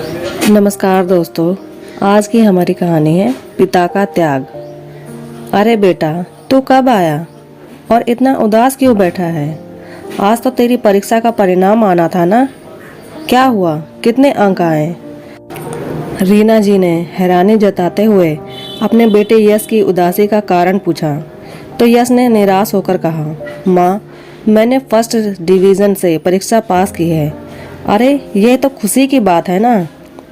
नमस्कार दोस्तों, आज की हमारी कहानी है पिता का त्याग। अरे बेटा, तू कब आया और इतना उदास क्यों बैठा है? आज तो तेरी परीक्षा का परिणाम आना था ना। क्या हुआ, कितने अंक आए? रीना जी ने हैरानी जताते हुए अपने बेटे यश की उदासी का कारण पूछा। तो यश ने निराश होकर कहा, माँ, मैंने फर्स्ट डिवीज़न से परीक्षा पास की है। अरे, यह तो खुशी की बात है ना,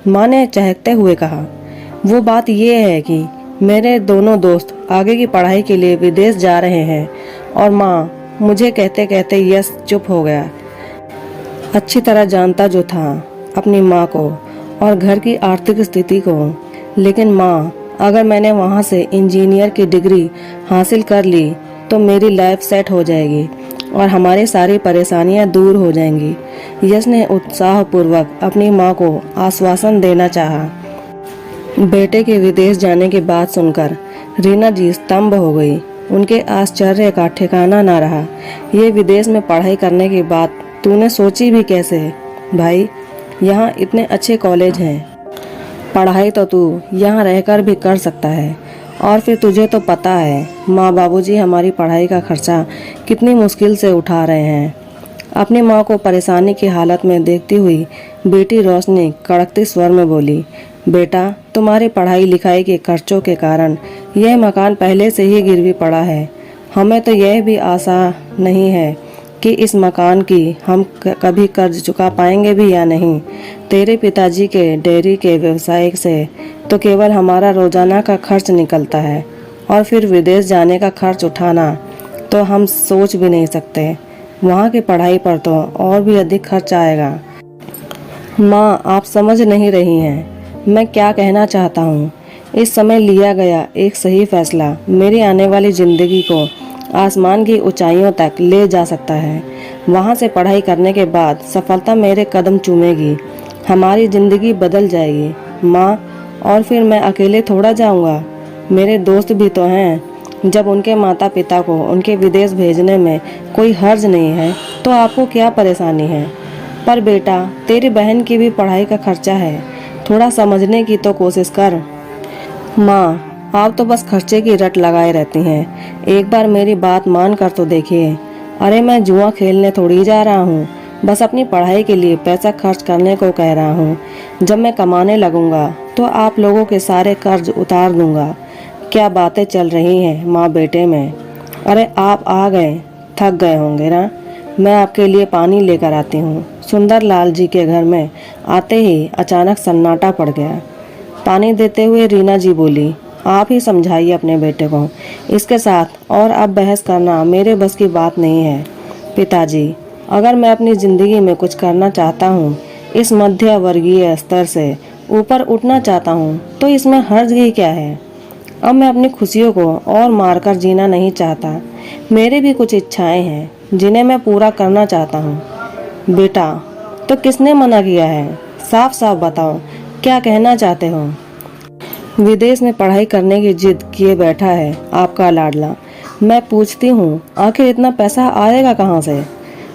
माँ ने चहकते हुए कहा। वो बात यह है कि मेरे दोनों दोस्त आगे की पढ़ाई के लिए विदेश जा रहे हैं। और माँ, मुझे कहते कहते यश चुप हो गया। अच्छी तरह जानता जो था अपनी माँ को और घर की आर्थिक स्थिति को। लेकिन माँ, अगर मैंने वहाँ से इंजीनियर की डिग्री हासिल कर ली तो मेरी लाइफ सेट हो जाएगी और हमारी सारी परेशानियां दूर हो जाएंगी। यश ने उत्साहपूर्वक अपनी मां को आश्वासन देना चाहा। बेटे के विदेश जाने की बात सुनकर रीना जी स्तंभ हो गई। उनके आश्चर्य का ठिकाना ना रहा। ये विदेश में पढ़ाई करने की बात तूने सोची भी कैसे? भाई, यहाँ इतने अच्छे कॉलेज हैं, पढ़ाई तो तू यहाँ रहकर भी कर सकता है। और फिर तुझे तो पता है माँ बाबूजी हमारी पढ़ाई का खर्चा कितनी मुश्किल से उठा रहे हैं। अपनी माँ को परेशानी की हालत में देखती हुई बेटी रोशनी कड़कते स्वर में बोली, बेटा, तुम्हारी पढ़ाई लिखाई के खर्चों के कारण यह मकान पहले से ही गिरवी पड़ा है। हमें तो यह भी आशा नहीं है कि इस मकान की हम कभी कर्ज चुका पाएंगे भी या नहीं। तेरे पिताजी के डेयरी के व्यवसाय से तो केवल हमारा रोजाना का खर्च निकलता है, और फिर विदेश जाने का खर्च उठाना तो हम सोच भी नहीं सकते। वहाँ की पढ़ाई पर तो और भी अधिक खर्च आएगा। माँ, आप समझ नहीं रही हैं मैं क्या कहना चाहता हूँ। इस समय लिया गया एक सही फैसला मेरी आने वाली जिंदगी को आसमान की ऊंचाइयों तक ले जा सकता है। वहाँ से पढ़ाई करने के बाद सफलता मेरे कदम चूमेगी, हमारी ज़िंदगी बदल जाएगी। माँ, और फिर मैं अकेले थोड़ा जाऊँगा, मेरे दोस्त भी तो हैं। जब उनके माता पिता को उनके विदेश भेजने में कोई हर्ज नहीं है तो आपको क्या परेशानी है? पर बेटा, तेरी बहन की भी पढ़ाई का खर्चा है, थोड़ा समझने की तो कोशिश कर। माँ, आप तो बस खर्चे की रट लगाए रहती हैं, एक बार मेरी बात मान कर तो देखिए। अरे, मैं जुआ खेलने थोड़ी जा रहा हूँ, बस अपनी पढ़ाई के लिए पैसा खर्च करने को कह रहा हूँ। जब मैं कमाने लगूंगा तो आप लोगों के सारे कर्ज उतार दूंगा। क्या बातें चल रही हैं माँ बेटे में। अरे, आप आ गए, थक गए होंगे ना, मैं आपके लिए पानी लेकर आती हूँ। सुंदर लाल जी के घर में आते ही अचानक सन्नाटा पड़ गया। पानी देते हुए रीना जी बोली, आप ही समझाइए अपने बेटे को, इसके साथ और अब बहस करना मेरे बस की बात नहीं है। पिताजी, अगर मैं अपनी ज़िंदगी में कुछ करना चाहता हूँ, इस मध्य वर्गीय स्तर से ऊपर उठना चाहता हूँ, तो इसमें हर्ज ही क्या है? अब मैं अपनी खुशियों को और मारकर जीना नहीं चाहता। मेरे भी कुछ इच्छाएं हैं जिन्हें मैं पूरा करना चाहता हूँ। बेटा, तो किसने मना किया है? साफ साफ बताओ, क्या कहना चाहते हो? विदेश में पढ़ाई करने की जिद किए बैठा है आपका लाडला। मैं पूछती हूँ, आखिर इतना पैसा आएगा कहाँ से?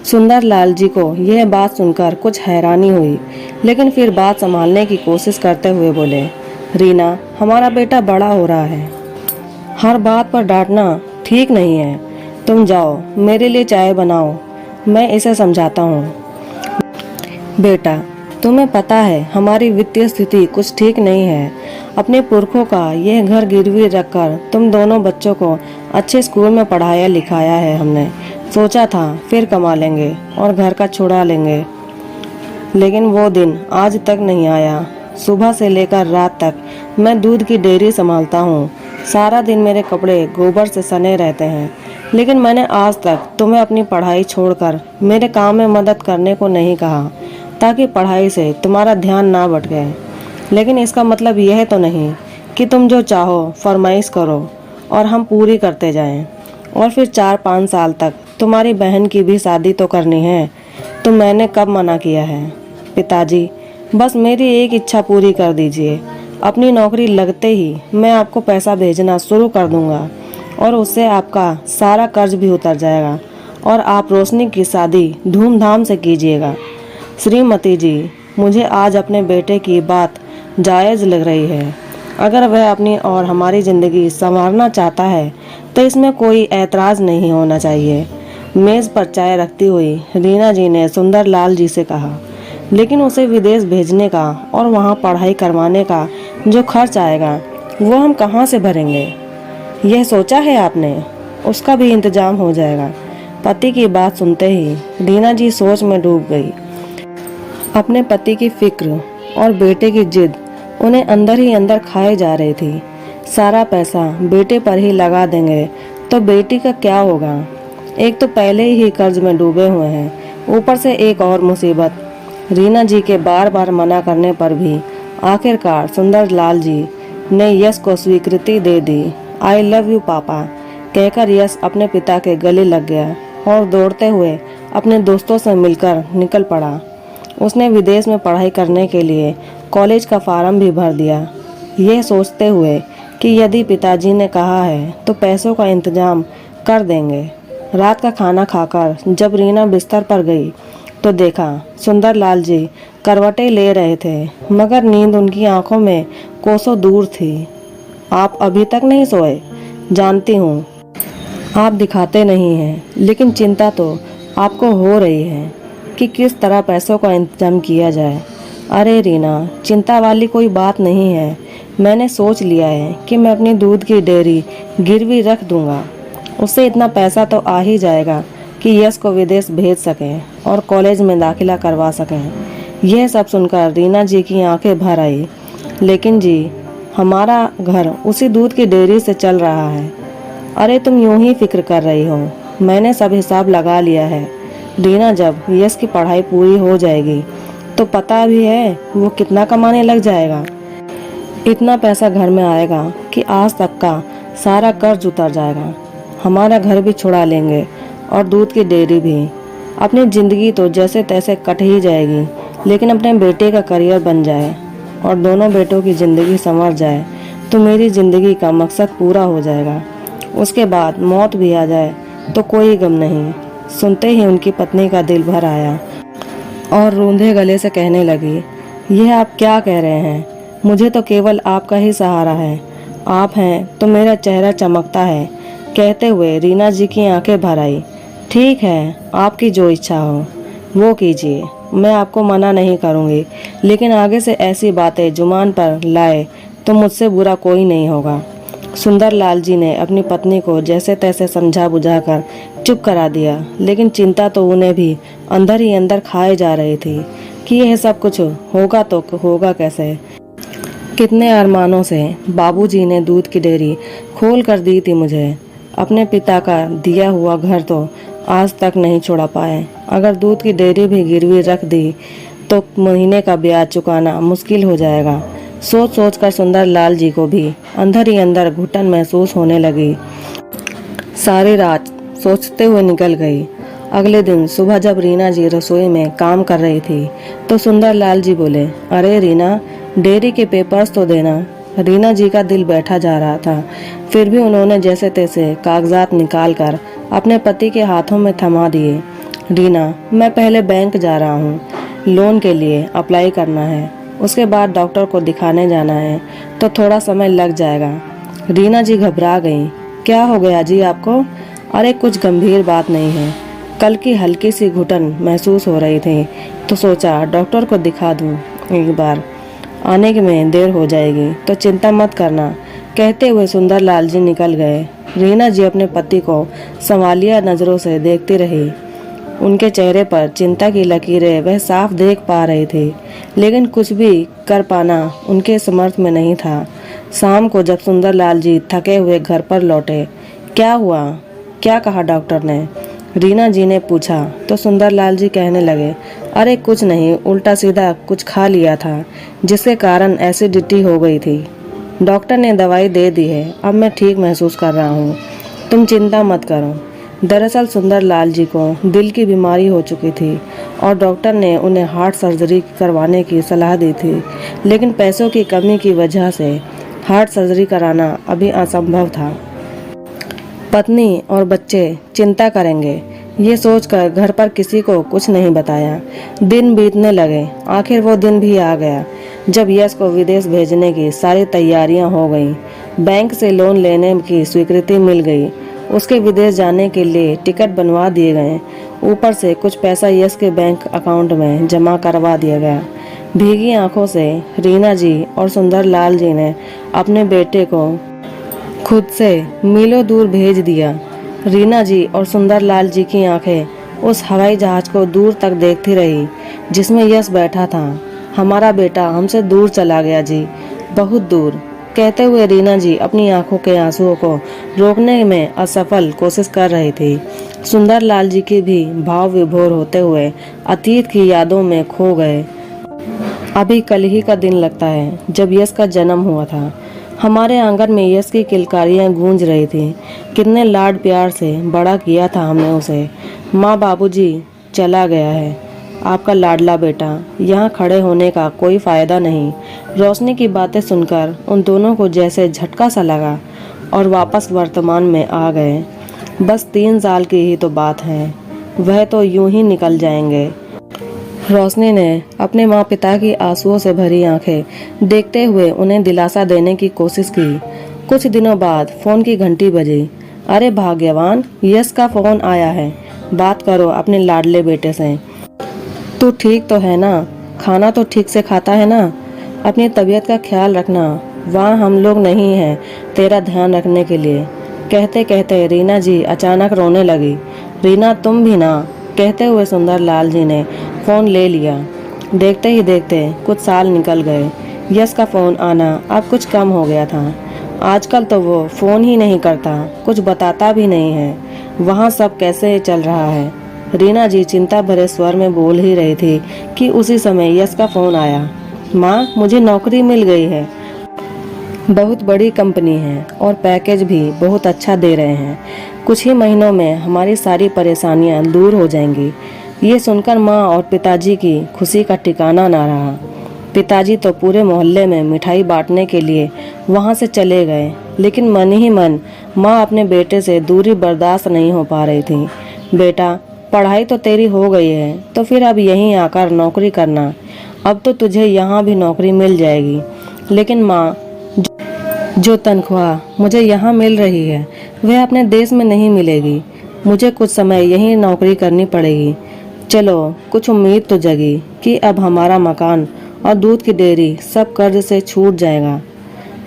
सुंदर लाल जी को यह बात सुनकर कुछ हैरानी हुई, लेकिन फिर बात संभालने की कोशिश करते हुए बोले, रीना, हमारा बेटा बड़ा हो रहा है, हर बात पर डांटना ठीक नहीं है। तुम जाओ, मेरे लिए चाय बनाओ, मैं इसे समझाता हूँ। बेटा, तुम्हें पता है हमारी वित्तीय स्थिति कुछ ठीक नहीं है। अपने पुरखों का यह घर गिरवी रखकर तुम दोनों बच्चों को अच्छे स्कूल में पढ़ाया लिखाया है हमने। सोचा था फिर कमा लेंगे और घर का छुड़ा लेंगे, लेकिन वो दिन आज तक नहीं आया। सुबह से लेकर रात तक मैं दूध की डेयरी संभालता हूँ। सारा दिन मेरे कपड़े गोबर से सने रहते हैं, लेकिन मैंने आज तक तुम्हें अपनी पढ़ाई छोड़कर मेरे काम में मदद करने को नहीं कहा, ताकि पढ़ाई से तुम्हारा ध्यान ना भटके। लेकिन इसका मतलब यह तो नहीं कि तुम जो चाहो फरमाइश करो और हम पूरी करते जाएं। और फिर 4-5 साल तक तुम्हारी बहन की भी शादी तो करनी है, तो मैंने कब मना किया है? पिताजी, बस मेरी एक इच्छा पूरी कर दीजिए। अपनी नौकरी लगते ही मैं आपको पैसा भेजना शुरू कर दूंगा और उससे आपका सारा कर्ज भी उतर जाएगा और आप रोशनी की शादी धूमधाम से कीजिएगा। श्रीमती जी, मुझे आज अपने बेटे की बात जायज़ लग रही है। अगर वह अपनी और हमारी ज़िंदगी संवारना चाहता है तो इसमें कोई ऐतराज़ नहीं होना चाहिए। मेज़ पर चाय रखती हुई रीना जी ने सुंदरलाल जी से कहा, लेकिन उसे विदेश भेजने का और वहाँ पढ़ाई करवाने का जो खर्च आएगा वो हम कहाँ से भरेंगे? यह सोचा है आपने? उसका भी इंतजाम हो जाएगा। पति की बात सुनते ही रीना जी सोच में डूब गई। अपने पति की फिक्र और बेटे की जिद उन्हें अंदर ही अंदर खाए जा रही थी। सारा पैसा बेटे पर ही लगा देंगे तो बेटी का क्या होगा? एक तो पहले ही कर्ज में डूबे हुए हैं, ऊपर से एक और मुसीबत। रीना जी के बार बार मना करने पर भी आखिरकार सुंदरलाल जी ने यश को स्वीकृति दे दी। आई लव यू पापा कहकर यश अपने पिता के गले लग गया और दौड़ते हुए अपने दोस्तों से मिलकर निकल पड़ा। उसने विदेश में पढ़ाई करने के लिए कॉलेज का फार्म भी भर दिया, यह सोचते हुए कि यदि पिताजी ने कहा है तो पैसों का इंतजाम कर देंगे। रात का खाना खाकर जब रीना बिस्तर पर गई तो देखा सुंदरलाल जी करवटें ले रहे थे, मगर नींद उनकी आंखों में कोसों दूर थी। आप अभी तक नहीं सोए? जानती हूँ आप दिखाते नहीं हैं, लेकिन चिंता तो आपको हो रही है कि किस तरह पैसों का इंतजाम किया जाए। अरे रीना, चिंता वाली कोई बात नहीं है। मैंने सोच लिया है कि मैं अपनी दूध की डेयरी गिरवी रख दूंगा। उससे इतना पैसा तो आ ही जाएगा कि यश को विदेश भेज सकें और कॉलेज में दाखिला करवा सकें। यह सब सुनकर रीना जी की आंखें भर आई। लेकिन जी, हमारा घर उसी दूध की डेयरी से चल रहा है। अरे तुम यूं ही फिक्र कर रही हो, मैंने सब हिसाब लगा लिया है। रीना, जब यश की पढ़ाई पूरी हो जाएगी तो पता भी है वो कितना कमाने लग जाएगा। इतना पैसा घर में आएगा कि आज तक का सारा कर्ज उतर जाएगा। हमारा घर भी छुड़ा लेंगे और दूध की डेयरी भी। अपनी ज़िंदगी तो जैसे तैसे कट ही जाएगी, लेकिन अपने बेटे का करियर बन जाए और दोनों बेटों की ज़िंदगी संवर जाए तो मेरी ज़िंदगी का मकसद पूरा हो जाएगा। उसके बाद मौत भी आ जाए तो कोई गम नहीं। सुनते ही उनकी पत्नी का दिल भर आया और रूंधे गले से कहने लगी, यह आप क्या कह रहे हैं? मुझे तो केवल आपका ही सहारा है। आप हैं तो मेरा चेहरा चमकता है। कहते हुए रीना जी की आंखें भर आई। ठीक है, आपकी जो इच्छा हो वो कीजिए, मैं आपको मना नहीं करूँगी, लेकिन आगे से ऐसी बातें जुबान पर लाए तो मुझसे बुरा कोई नहीं होगा। सुंदरलाल जी ने अपनी पत्नी को जैसे तैसे समझा बुझाकर चुप करा दिया, लेकिन चिंता तो उन्हें भी अंदर ही अंदर खाए जा रही थी कि यह सब कुछ होगा तो होगा कैसे। कितने अरमानों से बाबूजी ने दूध की डेयरी खोल कर दी थी मुझे। अपने पिता का दिया हुआ घर तो आज तक नहीं छोड़ा पाए। अगर दूध की डेयरी भी गिरवी रख दी तो महीने का ब्याज चुकाना मुश्किल हो जाएगा। सोच सोच कर सुंदरलाल जी को भी अंदर ही अंदर घुटन महसूस होने लगी। सारी रात सोचते हुए निकल गई। अगले दिन सुबह जब रीना जी रसोई में काम कर रही थी तो सुंदरलाल जी बोले, अरे रीना, डेयरी के पेपर्स तो देना। रीना जी का दिल बैठा जा रहा था, फिर भी उन्होंने जैसे तैसे कागजात निकाल कर अपने पति के हाथों में थमा दिए। रीना, मैं पहले बैंक जा रहा हूँ, लोन के लिए अप्लाई करना है, उसके बाद डॉक्टर को दिखाने जाना है, तो थोड़ा समय लग जाएगा। रीना जी घबरा गई। क्या हो गया जी आपको? अरे कुछ गंभीर बात नहीं है, कल की हल्की सी घुटन महसूस हो रही थी तो सोचा डॉक्टर को दिखा दूं एक बार, आने में देर हो जाएगी तो चिंता मत करना। कहते हुए सुंदरलाल जी निकल गए। रीना जी अपने पति को संवालिया नज़रों से देखती रही। उनके चेहरे पर चिंता की लकीरें वह साफ देख पा रही थी, लेकिन कुछ भी कर पाना उनके समर्थ में नहीं था। शाम को जब सुंदरलाल जी थके हुए घर पर लौटे, क्या हुआ, क्या कहा डॉक्टर ने? रीना जी ने पूछा तो सुंदरलाल जी कहने लगे, अरे कुछ नहीं, उल्टा सीधा कुछ खा लिया था जिसके कारण एसिडिटी हो गई थी। डॉक्टर ने दवाई दे दी है, अब मैं ठीक महसूस कर रहा हूँ, तुम चिंता मत करो। दरअसल सुंदरलाल जी को दिल की बीमारी हो चुकी थी और डॉक्टर ने उन्हें हार्ट सर्जरी करवाने की सलाह दी थी, लेकिन पैसों की कमी की वजह से हार्ट सर्जरी कराना अभी असंभव था। पत्नी और बच्चे चिंता करेंगे, ये सोचकर घर पर किसी को कुछ नहीं बताया। दिन बीतने लगे। आखिर वो दिन भी आ गया जब यश को विदेश भेजने की सारी तैयारियां हो गईं। बैंक से लोन लेने की स्वीकृति मिल गई। उसके विदेश जाने के लिए टिकट बनवा दिए गए। ऊपर से कुछ पैसा यश के बैंक अकाउंट में जमा करवा दिया गया। भीगी आंखों से रीना जी और सुंदर लाल जी ने अपने बेटे को खुद से मीलों दूर भेज दिया। रीना जी और सुंदर लाल जी की आंखें उस हवाई जहाज को दूर तक देखती रही जिसमें यश बैठा था। हमारा बेटा हमसे दूर चला गया जी, बहुत दूर, कहते हुए रीना जी अपनी आंखों के आंसुओं को रोकने में असफल कोशिश कर रही थी। सुंदर लाल जी की भी भाव विभोर होते हुए अतीत की यादों में खो गए। अभी कल ही का दिन लगता है जब यश का जन्म हुआ था। हमारे आंगन में यश की किलकारियां गूंज रही थी। कितने लाड प्यार से बड़ा किया था हमने उसे। माँ बाबूजी चला गया है आपका लाडला बेटा, यहाँ खड़े होने का कोई फायदा नहीं। रोशनी की बातें सुनकर उन दोनों को जैसे झटका सा लगा और वापस वर्तमान में आ गए। बस 3 साल की ही तो बात है, वह तो यूं ही निकल जाएंगे। रोशनी ने अपने माँ पिता की आंसुओं से भरी आंखें देखते हुए उन्हें दिलासा देने की कोशिश की। कुछ दिनों बाद फोन की घंटी बजी। अरे भाग्यवान, यश का फोन आया है, बात करो अपने लाडले बेटे से। तू ठीक तो है ना? खाना तो ठीक से खाता है ना? अपनी तबीयत का ख्याल रखना, वहाँ हम लोग नहीं हैं तेरा ध्यान रखने के लिए। कहते कहते रीना जी अचानक रोने लगी। रीना तुम भी ना, कहते हुए सुंदर लाल जी ने फ़ोन ले लिया। देखते ही देखते कुछ साल निकल गए। यश का फ़ोन आना अब कुछ कम हो गया था। आजकल तो वो फ़ोन ही नहीं करता, कुछ बताता भी नहीं है वहाँ सब कैसे चल रहा है। रीना जी चिंता भरे स्वर में बोल ही रही थी कि उसी समय यश का फ़ोन आया। माँ, मुझे नौकरी मिल गई है, बहुत बड़ी कंपनी है और पैकेज भी बहुत अच्छा दे रहे हैं। कुछ ही महीनों में हमारी सारी परेशानियां दूर हो जाएंगी। ये सुनकर माँ और पिताजी की खुशी का ठिकाना ना रहा। पिताजी तो पूरे मोहल्ले में मिठाई बांटने के लिए वहाँ से चले गए, लेकिन मन ही मन माँ अपने बेटे से दूरी बर्दाश्त नहीं हो पा रही थी। बेटा, पढ़ाई तो तेरी हो गई है, तो फिर अब यहीं आकर नौकरी करना। अब तो तुझे यहाँ भी नौकरी मिल जाएगी, लेकिन माँ, जो तनख्वाह मुझे यहाँ मिल रही है वह अपने देश में नहीं मिलेगी। मुझे कुछ समय यहीं नौकरी करनी पड़ेगी। चलो, कुछ उम्मीद तो जगी कि अब हमारा मकान और दूध की डेयरी सब कर्ज से छूट जाएगा।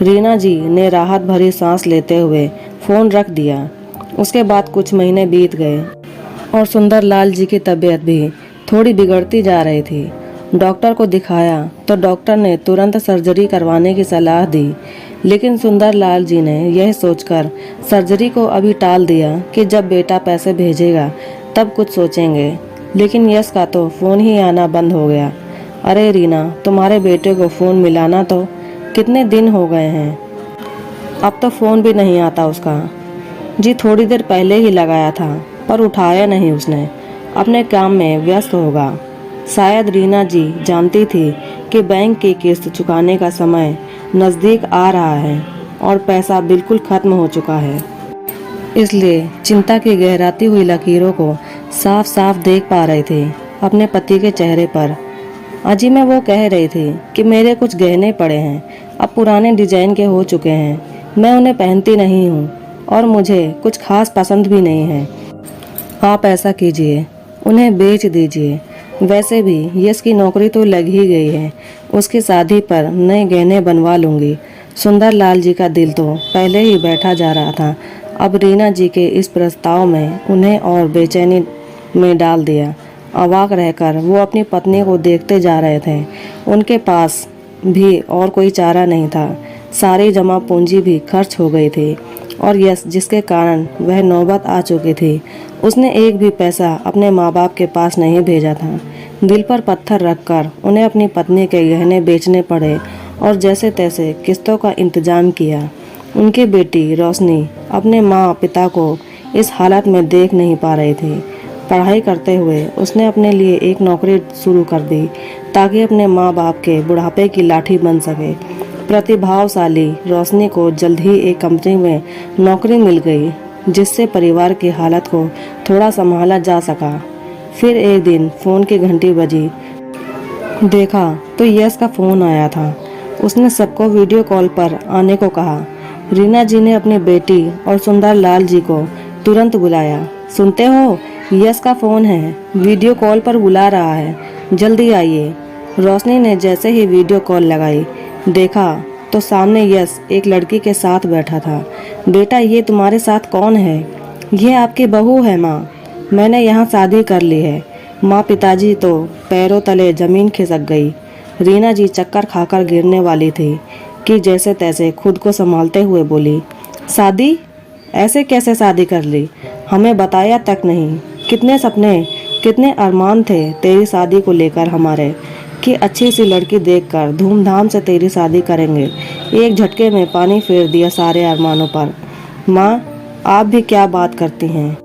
रीना जी ने राहत भरी सांस लेते हुए फ़ोन रख दिया। उसके बाद कुछ महीने बीत गए और सुंदर लाल जी की तबीयत भी थोड़ी बिगड़ती जा रही थी। डॉक्टर को दिखाया तो डॉक्टर ने तुरंत सर्जरी करवाने की सलाह दी, लेकिन सुंदर लाल जी ने यह सोचकर सर्जरी को अभी टाल दिया कि जब बेटा पैसे भेजेगा तब कुछ सोचेंगे। लेकिन यश का तो फ़ोन ही आना बंद हो गया। अरे रीना, तुम्हारे बेटे को फ़ोन मिलाना तो कितने दिन हो गए हैं, अब तो फ़ोन भी नहीं आता उसका। जी थोड़ी देर पहले ही लगाया था पर उठाया नहीं उसने, अपने काम में व्यस्त होगा। शायद रीना जी जानती थी कि बैंक की किस्त चुकाने का समय नज़दीक आ रहा है और पैसा बिल्कुल खत्म हो चुका है, इसलिए चिंता की गहराती हुई लकीरों को साफ साफ देख पा रहे थे अपने पति के चेहरे पर। अजी में वो कह रही थी कि मेरे कुछ गहने पड़े हैं, अब पुराने डिजाइन के हो चुके हैं, मैं उन्हें पहनती नहीं हूँ और मुझे कुछ खास पसंद भी नहीं है। आप ऐसा कीजिए, उन्हें बेच दीजिए। वैसे भी यश की नौकरी तो लग ही गई है, उसकी शादी पर नए गहने बनवा लूँगी। सुंदर लाल जी का दिल तो पहले ही बैठा जा रहा था। अब रीना जी के इस प्रस्ताव में उन्हें और बेचैनी में डाल दिया। अवाक रहकर वो अपनी पत्नी को देखते जा रहे थे। उनके पास भी और कोई चारा नहीं था। सारी जमा पूंजी भी खर्च हो गई थी और यश जिसके कारण वह नौबत आ चुकी थी, उसने एक भी पैसा अपने माँ बाप के पास नहीं भेजा था। दिल पर पत्थर रखकर उन्हें अपनी पत्नी के गहने बेचने पड़े और जैसे तैसे किस्तों का इंतजाम किया। उनकी बेटी रोशनी अपने माँ पिता को इस हालत में देख नहीं पा रही थी। पढ़ाई करते हुए उसने अपने लिए एक नौकरी शुरू कर दी ताकि अपने माँ बाप के बुढ़ापे की लाठी बन सके। प्रतिभाशाली रोशनी को जल्द ही एक कंपनी में नौकरी मिल गई। जिससे परिवार की हालत को थोड़ा संभाला जा सका। फिर एक दिन फ़ोन की घंटी बजी। देखा तो यश का फ़ोन आया था। उसने सबको वीडियो कॉल पर आने को कहा। रीना जी ने अपनी बेटी और सुंदर लाल जी को तुरंत बुलाया। सुनते हो, यश का फ़ोन है, वीडियो कॉल पर बुला रहा है, जल्दी आइए। रोशनी ने जैसे ही वीडियो कॉल लगाई, देखा तो सामने यश एक लड़की के साथ बैठा था। बेटा, ये तुम्हारे साथ कौन है? ये आपकी बहू है माँ, मैंने यहाँ शादी कर ली है। माँ पिताजी तो पैरों तले जमीन खिसक गई। रीना जी चक्कर खाकर गिरने वाली थी कि जैसे तैसे खुद को संभालते हुए बोली, शादी? ऐसे कैसे शादी कर ली? हमें बताया तक नहीं। कितने सपने, कितने अरमान थे तेरी शादी को लेकर हमारे, कि अच्छी सी लड़की देखकर धूमधाम से तेरी शादी करेंगे। एक झटके में पानी फेर दिया सारे अरमानों पर। माँ, आप भी क्या बात करती हैं?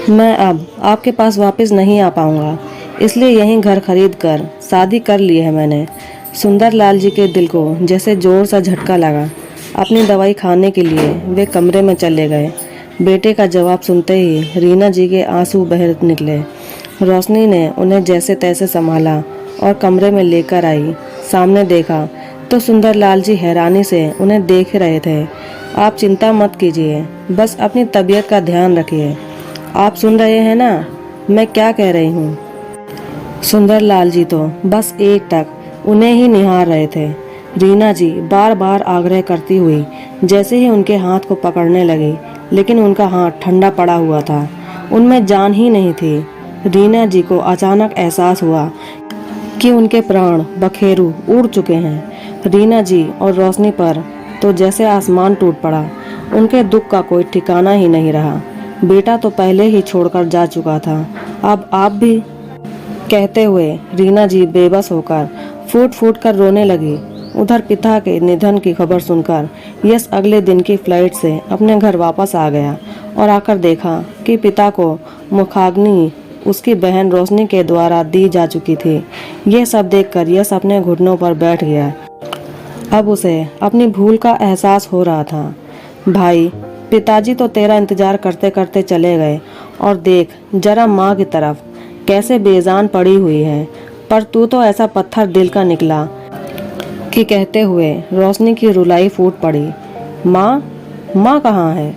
मैं अब आपके पास वापस नहीं आ पाऊँगा, इसलिए यहीं घर खरीद कर शादी कर ली है मैंने। सुंदर लाल जी के दिल को जैसे जोर सा झटका लगा। अपनी दवाई खाने के लिए वे कमरे में चले गए। बेटे का जवाब सुनते ही रीना जी के आंसू बह निकले। रोशनी ने उन्हें जैसे तैसे संभाला और कमरे में लेकर आई। सामने देखा तो सुंदर लाल जी हैरानी से उन्हें देख रहे थे। आप चिंता मत कीजिए, बस अपनी तबीयत का ध्यान रखिए। आप सुन रहे हैं ना मैं क्या कह रही हूँ? सुंदर लाल जी तो बस एक टक उन्हें ही निहार रहे थे। रीना जी बार बार आग्रह करती हुई जैसे ही उनके हाथ को पकड़ने लगी, लेकिन उनका हाथ ठंडा पड़ा हुआ था, उनमें जान ही नहीं थी। रीना जी को अचानक एहसास हुआ कि उनके प्राण बखेरू उड़ चुके हैं। रीना जी और रोशनी पर तो जैसे आसमान टूट पड़ा। उनके दुख का कोई ठिकाना ही नहीं रहा। बेटा तो पहले ही छोड़कर जा चुका था, अब आप भी? कहते हुए रीना जी बेबस होकर फूट फूट कर रोने लगी। उधर पिता के निधन की खबर सुनकर यश अगले दिन की फ्लाइट से अपने घर वापस आ गया और आकर देखा कि पिता को मुखाग्नि उसकी बहन रोशनी के द्वारा दी जा चुकी थी। यह सब देखकर यश अपने घुटनों पर बैठ गया। अब उसे अपनी भूल का एहसास हो रहा था। भाई, पिताजी तो तेरा इंतजार करते करते चले गए, और देख जरा माँ की तरफ कैसे बेजान पड़ी हुई है, पर तू तो ऐसा पत्थर दिल का निकला कि कहते हुए रोशनी की रुलाई फूट पड़ी। माँ, माँ कहाँ है?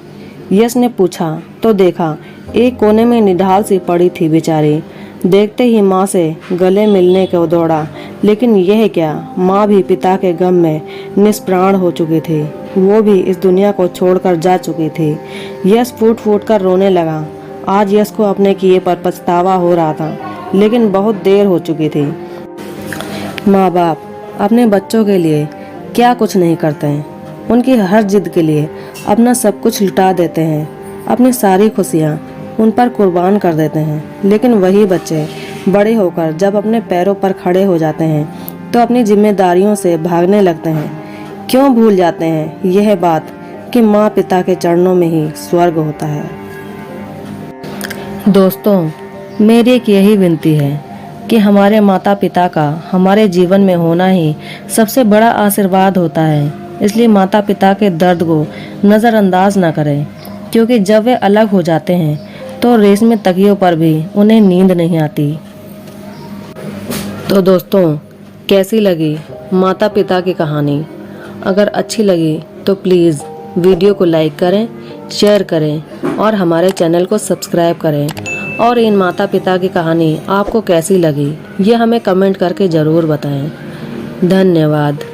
यश ने पूछा तो देखा एक कोने में निढाल सी पड़ी थी बेचारी। देखते ही माँ से गले मिलने को दौड़ा, लेकिन यह क्या, माँ भी पिता के गम में निष्प्राण हो चुकी थी। वो भी इस दुनिया को छोड़कर जा चुकी थी। यश फूट फूट कर रोने लगा। आज यश को अपने किए पर पछतावा हो रहा था, लेकिन बहुत देर हो चुकी थी। माँ बाप अपने बच्चों के लिए क्या कुछ नहीं करते हैं। उनकी हर जिद के लिए अपना सब कुछ लुटा देते हैं, अपनी सारी खुशियाँ उन पर कुर्बान कर देते हैं। लेकिन वही बच्चे बड़े होकर जब अपने पैरों पर खड़े हो जाते हैं तो अपनी जिम्मेदारियों से भागने लगते हैं। क्यों भूल जाते हैं यह बात कि माँ पिता के चरणों में ही स्वर्ग होता है। दोस्तों, मेरी एक यही विनती है कि हमारे माता पिता का हमारे जीवन में होना ही सबसे बड़ा आशीर्वाद होता है। इसलिए माता पिता के दर्द को नज़रअंदाज न करें, क्योंकि जब वे अलग हो जाते हैं तो रेशमी तकियों पर भी उन्हें नींद नहीं आती। तो दोस्तों, कैसी लगी माता पिता की कहानी? अगर अच्छी लगी तो प्लीज़ वीडियो को लाइक करें, शेयर करें और हमारे चैनल को सब्सक्राइब करें। और इन माता पिता की कहानी आपको कैसी लगी ये हमें कमेंट करके ज़रूर बताएं। धन्यवाद।